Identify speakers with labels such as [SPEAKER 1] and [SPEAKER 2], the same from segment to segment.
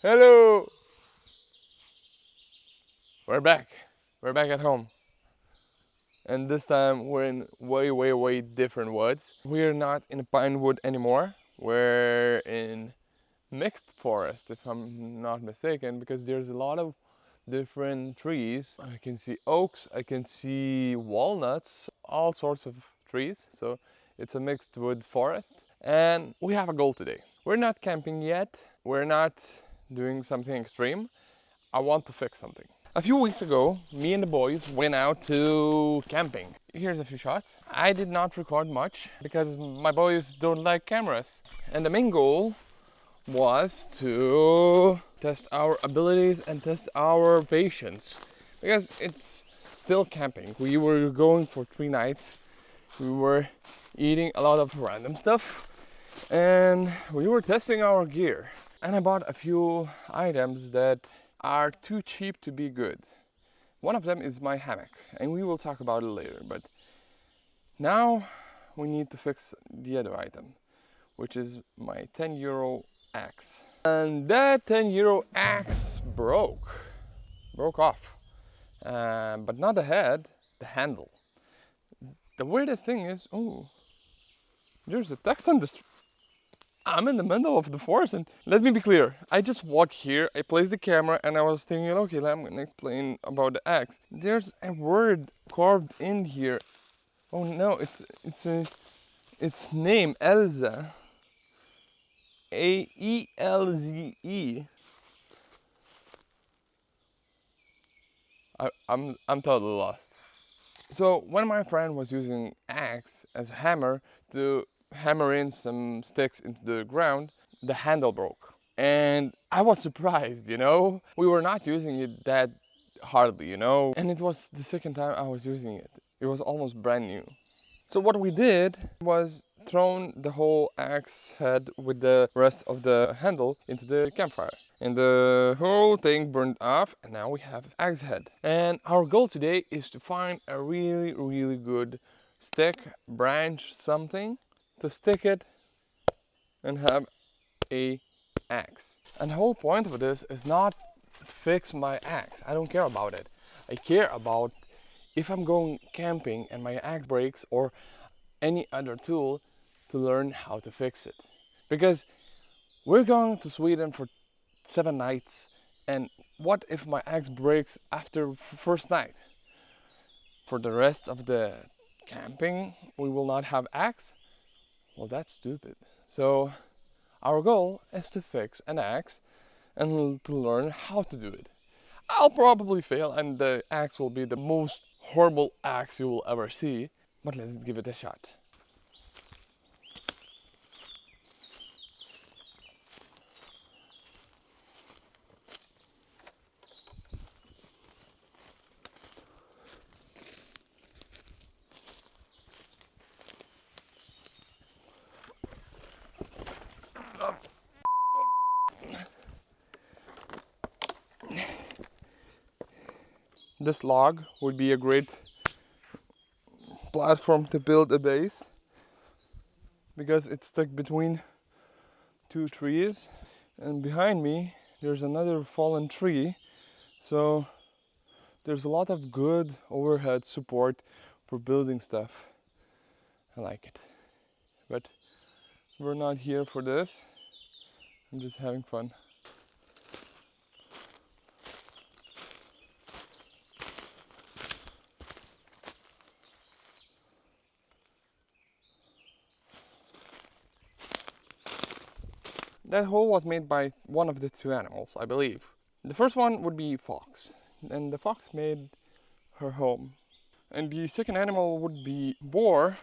[SPEAKER 1] Hello! We're back. We're back at home. And this time we're in way different woods. We're not in a pine wood anymore. We're in mixed forest, if I'm not mistaken, because there's a lot of different trees. I can see oaks, I can see walnuts, all sorts of trees. So it's a mixed wood forest. And we have a goal today. We're not camping yet. We're not doing something extreme. I want to fix something. A few weeks ago, me and the boys went out to camping. Here's a few shots. I did not record much because my boys don't like cameras. And the main goal was to test our abilities and test our patience. Because it's still camping. We were going for 3 nights. We were eating a lot of random stuff. And we were testing our gear. And I bought a few items that are too cheap to be good. One of them is my hammock, and we will talk about it later. But now we need to fix the other item, which is my 10 euro axe. And that 10 euro axe broke off. But not the head, the handle. The weirdest thing is, oh, there's a text on this. I'm in the middle of the forest, and let me be clear. I just walked here, I placed the camera, and I was thinking, okay, I'm gonna explain about the axe. There's a word carved in here. Oh no, it's name Elza. Aelze. I'm totally lost. So when my friend was using axe as a hammer to hammer in some sticks into the ground, the handle broke. And I was surprised, you know? We were not using it that hardly, you know? And it was the second time I was using it. It was almost brand new. So what we did was thrown the whole axe head with the rest of the handle into the campfire. And the whole thing burned off, and now we have axe head. And our goal today is to find a really good stick, branch, something to stick it and have a axe. And the whole point of this is not fix my axe. I don't care about it. I care about if I'm going camping and my axe breaks or any other tool, to learn how to fix it. Because we're going to Sweden for 7 nights, and what if my axe breaks after first night? For the rest of the camping we will not have axe? Well, that's stupid. So our goal is to fix an axe and to learn how to do it. I'll probably fail, and the axe will be the most horrible axe you will ever see, but let's give it a shot. This log would be a great platform to build a base because it's stuck between 2 trees, and behind me there's another fallen tree, so there's a lot of good overhead support for building stuff. I like it, but we're not here for this. I'm just having fun. That hole was made by one of the 2 animals, I believe. The first one would be fox, and the fox made her home. And the second animal would be boar,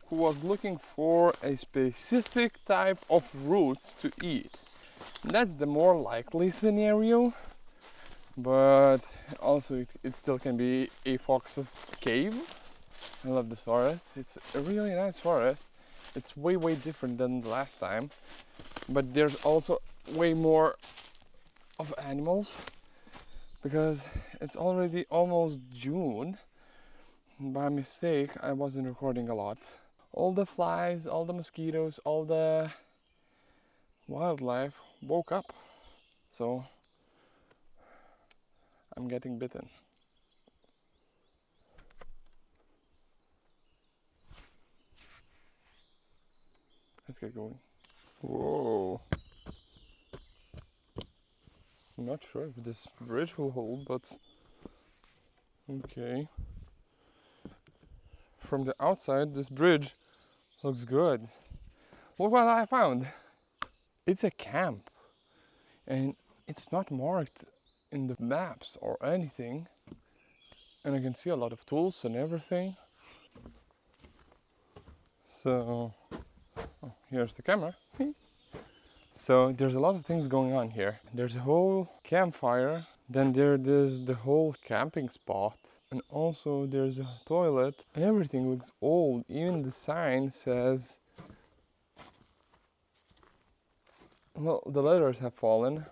[SPEAKER 1] who was looking for a specific type of roots to eat. That's the more likely scenario, but also it still can be a fox's cave. I love this forest. It's a really nice forest. It's way different than the last time, but there's also way more of animals because it's already almost June. By mistake, I wasn't recording a lot. All the flies, all the mosquitoes, all the wildlife woke up. so I'm getting bitten. Let's get going. Whoa. I'm not sure if this bridge will hold, but okay. From the outside, this bridge looks good. Look what I found. It's a camp, and it's not marked in the maps or anything. And I can see a lot of tools and everything. So, oh, here's the camera. So there's a lot of things going on here. There's a whole campfire, then there's the whole camping spot, and also there's a toilet. Everything looks old. Even the sign says, well, the letters have fallen.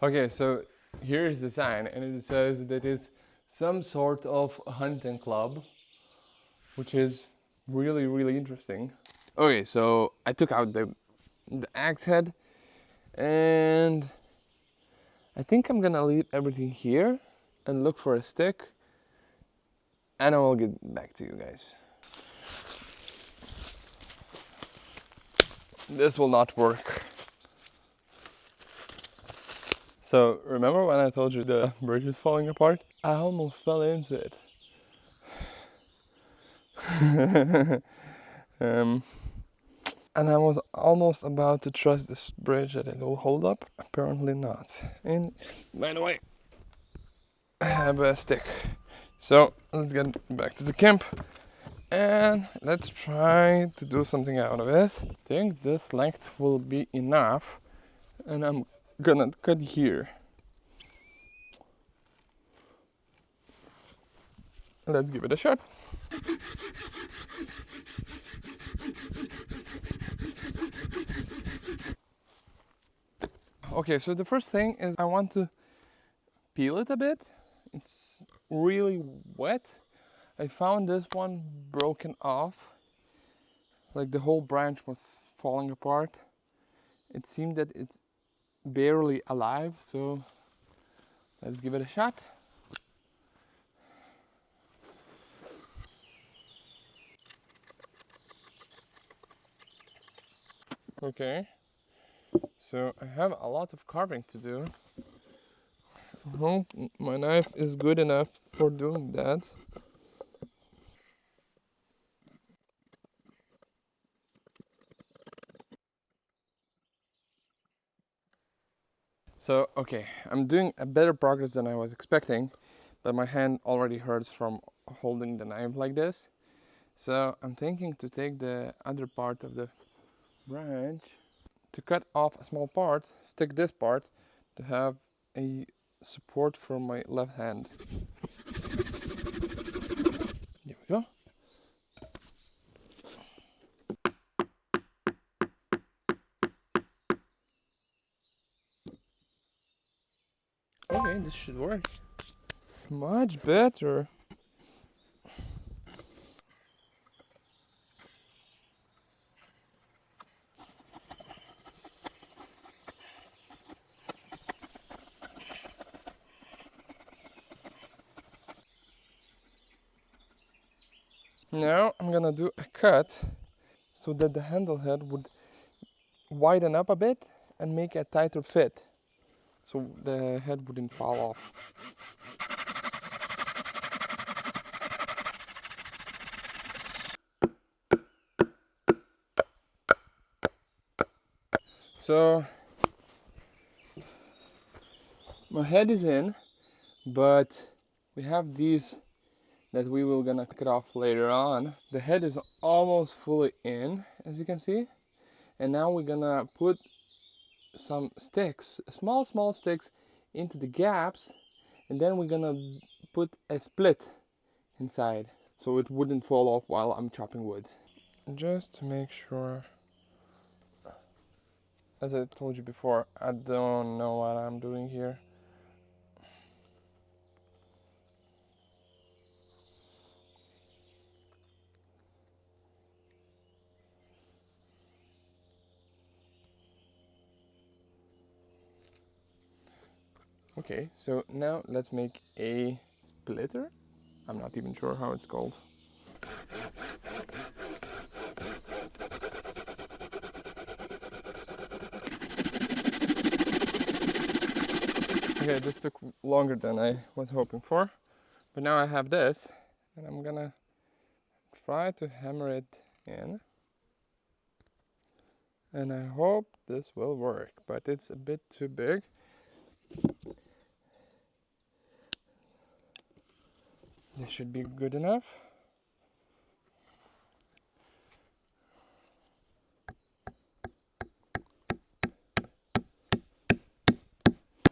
[SPEAKER 1] Okay, so here's the sign, and it says that it's some sort of hunting club, which is really, really interesting. Okay, so I took out the axe head, and I think I'm gonna leave everything here and look for a stick, and I will get back to you guys. This will not work. So remember when I told you the bridge is falling apart? I almost fell into it. And I was almost about to trust this bridge that it will hold up. Apparently not. And by the way, I have a stick. So let's get back to the camp and let's try to do something out of it. I think this length will be enough, and I'm gonna cut here. Let's give it a shot. Okay, so the first thing is I want to peel it a bit. It's really wet. I found this one broken off, like the whole branch was falling apart. It seemed that it's barely alive, so let's give it a shot. Okay, so I have a lot of carving to do. I hope my knife is good enough for doing that. So, okay, I'm doing a better progress than I was expecting, but my hand already hurts from holding the knife like this. So I'm thinking to take the other part of the branch, to cut off a small part, stick this part to have a support for my left hand. There we go. Okay, this should work. Much better. Now I'm gonna do a cut so that the handle head would widen up a bit and make a tighter fit, so the head wouldn't fall off. So my head is in, but we have these that we will gonna cut off later on. The head is almost fully in, as you can see, and now we're gonna put some sticks, small sticks, into the gaps, and then we're gonna put a split inside so it wouldn't fall off while I'm chopping wood. Just to make sure, as I told you before, I don't know what I'm doing here. Okay, so now let's make a splitter. I'm not even sure how it's called. Okay, this took longer than I was hoping for, but now I have this, and I'm gonna try to hammer it in. And I hope this will work, but it's a bit too big. This should be good enough.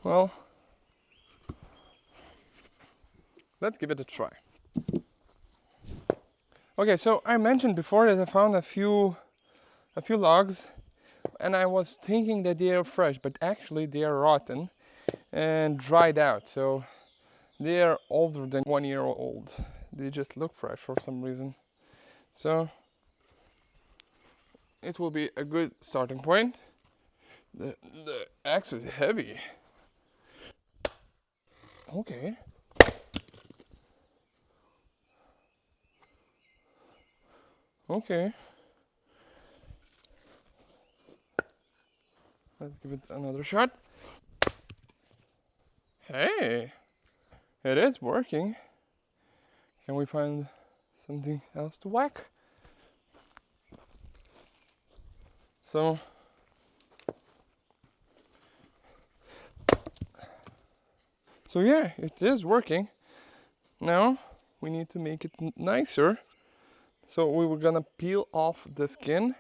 [SPEAKER 1] Well, let's give it a try. Okay, so I mentioned before that I found a few logs, and I was thinking that they are fresh, but actually they are rotten and dried out. So they are older than 1 year old. They just look fresh for some reason. So it will be a good starting point. The axe is heavy. Okay. Okay. Let's give it another shot. Hey, it is working. Can we find something else to whack? So yeah, it is working. Now we need to make it nicer. So we were gonna peel off the skin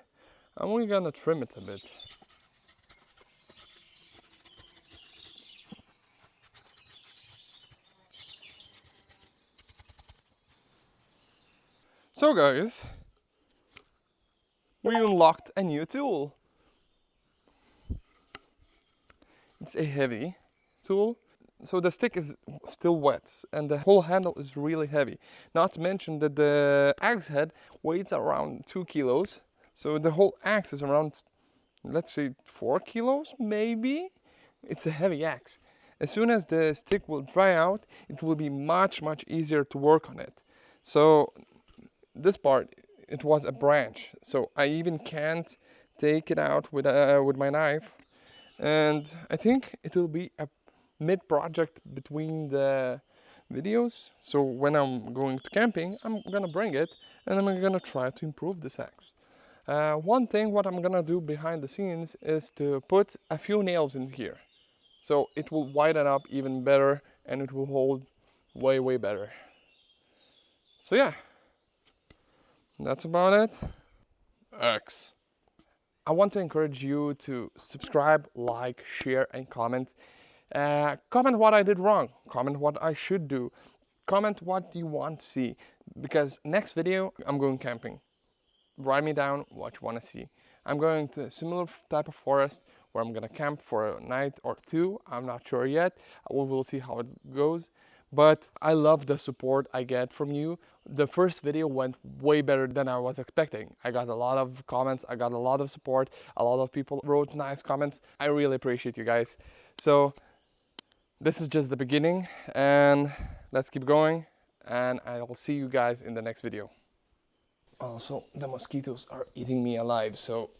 [SPEAKER 1] and we're gonna trim it a bit. So guys, we unlocked a new tool. It's a heavy tool. So the stick is still wet and the whole handle is really heavy. Not to mention that the axe head weighs around 2 kilos. So the whole axe is around, let's say 4 kilos maybe. It's a heavy axe. As soon as the stick will dry out, it will be much easier to work on it. So this part, it was a branch, so I even can't take it out with my knife. And I think it will be a mid project between the videos. So when I'm going to camping, I'm gonna bring it and I'm gonna try to improve this axe. One thing what I'm gonna do behind the scenes is to put a few nails in here. So it will widen up even better and it will hold way better. So yeah, that's about it. Axe. I want to encourage you to subscribe, like, share, and comment. Comment what I did wrong. Comment what I should do. Comment what you want to see. Because next video, I'm going camping. Write me down what you want to see. I'm going to a similar type of forest where I'm going to camp for a night or two. I'm not sure yet. We will see how it goes. But I love the support I get from you. The first video went way better than I was expecting. I got a lot of comments, I got a lot of support, a lot of people wrote nice comments. I really appreciate you guys. So this is just the beginning and let's keep going and I will see you guys in the next video. Also, the mosquitoes are eating me alive, so